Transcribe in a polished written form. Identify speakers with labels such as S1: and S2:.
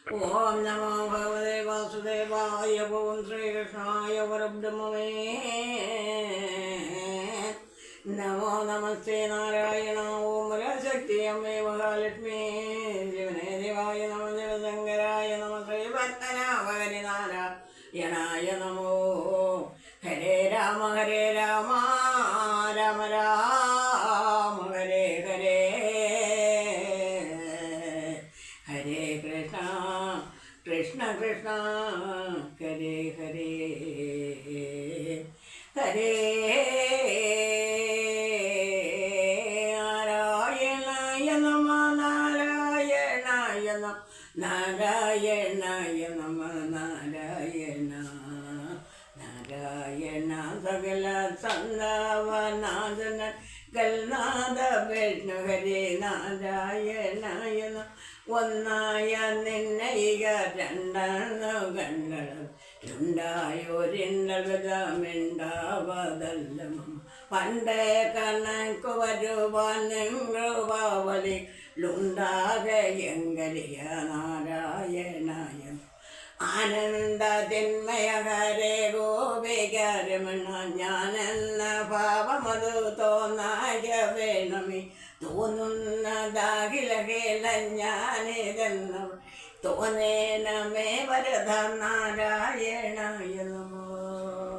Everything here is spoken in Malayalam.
S1: ഓം നമോ ഭഗവതേ വാസുദേവായ. ഓം ശ്രീകൃഷ്ണായ പരബ്രഹ്മമേ നമോ. നമസ്തേ നാരായണ. ഓം പരാശക്തി അമ്മേ മഹാലക്ഷ്മി. ശിവനേ ദേവായ നമ. ശിവശങ്കരായ നമ. ശ്രീപത്മനാഭഹരി നാരായണായ നമോ. ഹരേ രാമ ഹരേ രാമ രാമ രാമ ഹരേ ഹരേ. ഹരേ കൃഷ്ണ കൃഷ്ണ കൃഷ്ണ ഹരേ ഹരേ. ഹരേ നാരായണായ നമ. നാരായണായ നമ. നാരായണായ നമ. നാരായണ നാരായണ സകല സന്ദാവനാഥന കൽനാഥ വിഷ്ണു ഹരേ. നാരായണായ നമ. ഒന്നായ നിന്നയിക രണ്ടെണ്ണു കണ്ണുകൾ ഉണ്ടായൊരിണ്ടവിധമിണ്ടാവതല്ല പണ്ടേ കണക്കു വരുവാൻ നിങ്ങളുപാവലി ലുണ്ടാകയെങ്കലിയ. നാരായണായ ആനന്ദ തിന്മയ ഹരേ ഗോപികരമണ. ഞാനെന്ന ഭാവമതു തോന്നായ വേണമേ. തോന്നുന്നതാകിലകേല ഞാനിതെന്ന തോന്നേനമേ വരദ. നാരായണായ നമോ.